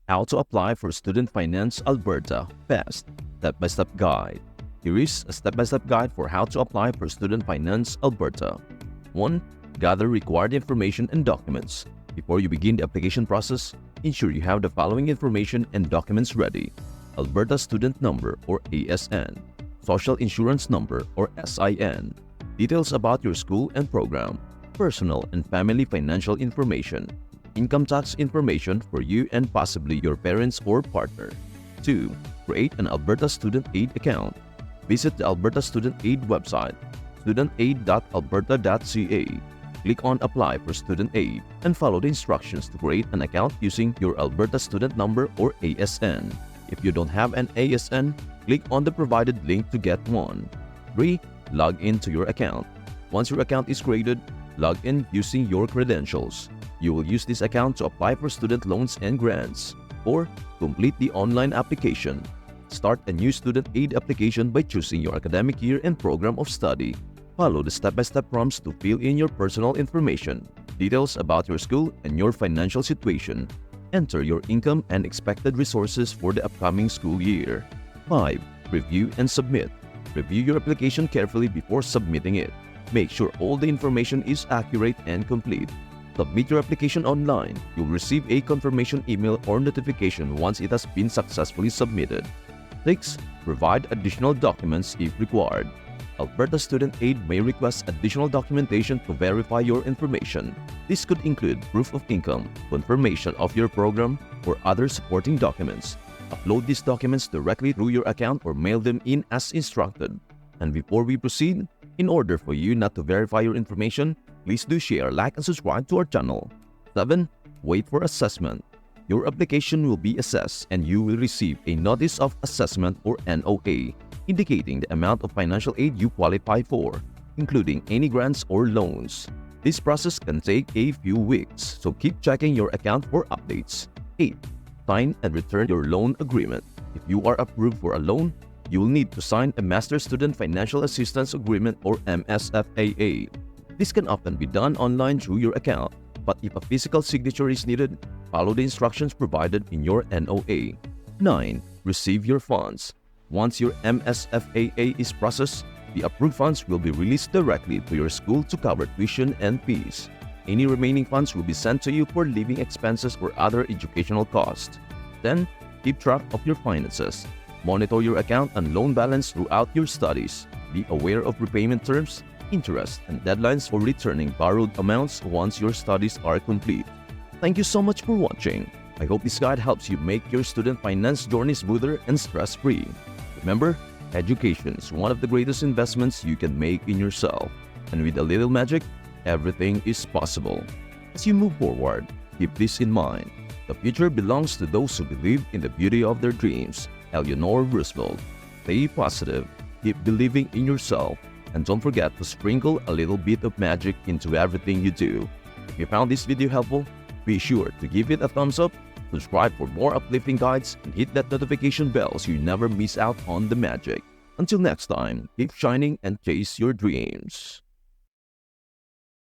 How to apply for Student Finance Alberta Fast Step-by-Step Guide. Here is a step-by-step guide for how to apply for Student Finance Alberta. 1. Gather required information and documents. Before you begin the application process, ensure you have the following information and documents ready: Alberta Student Number or ASN, Social Insurance Number or SIN, details about your school and program, personal and family financial information, income tax information for you and possibly your parents or partner. 2. Create an Alberta Student Aid account. Visit the Alberta Student Aid website, studentaid.alberta.ca. Click on Apply for Student Aid and follow the instructions to create an account using your Alberta Student Number or ASN. If you don't have an ASN, click on the provided link to get one. 3. Log into your account. Once your account is created, log in using your credentials. You will use this account to apply for student loans and grants. 4. Complete the online application. Start a new student aid application by choosing your academic year and program of study. Follow the step-by-step prompts to fill in your personal information, details about your school and your financial situation. Enter your income and expected resources for the upcoming school year. 5. Review and submit. Review your application carefully before submitting it. Make sure all the information is accurate and complete. Submit your application online. You'll receive a confirmation email or notification once it has been successfully submitted. 6. Provide additional documents if required. Alberta Student Aid may request additional documentation to verify your information. This could include proof of income, confirmation of your program, or other supporting documents. Upload these documents directly through your account or mail them in as instructed. And before we proceed, in order for you not to verify your information, please do share, like, and subscribe to our channel. 7. Wait for assessment. Your application will be assessed and you will receive a Notice of Assessment or NOA, indicating the amount of financial aid you qualify for, including any grants or loans. This process can take a few weeks, so keep checking your account for updates. 8. Sign and return your loan agreement. If you are approved for a loan, you will need to sign a Master Student Financial Assistance Agreement or MSFAA. This can often be done online through your account, but if a physical signature is needed, follow the instructions provided in your NOA. 9. Receive your funds. Once your MSFAA is processed, the approved funds will be released directly to your school to cover tuition and fees. Any remaining funds will be sent to you for living expenses or other educational costs. 10. Keep track of your finances. Monitor your account and loan balance throughout your studies. Be aware of repayment terms, interest, and deadlines for returning borrowed amounts once your studies are complete. Thank you so much for watching. I hope this guide helps you make your student finance journey smoother and stress-free. Remember, education is one of the greatest investments you can make in yourself. And with a little magic, everything is possible. As you move forward, keep this in mind. The future belongs to those who believe in the beauty of their dreams. Eleanor Roosevelt. Stay positive, keep believing in yourself, and don't forget to sprinkle a little bit of magic into everything you do. If you found this video helpful, be sure to give it a thumbs up, subscribe for more uplifting guides, and hit that notification bell so you never miss out on the magic. Until next time, keep shining and chase your dreams.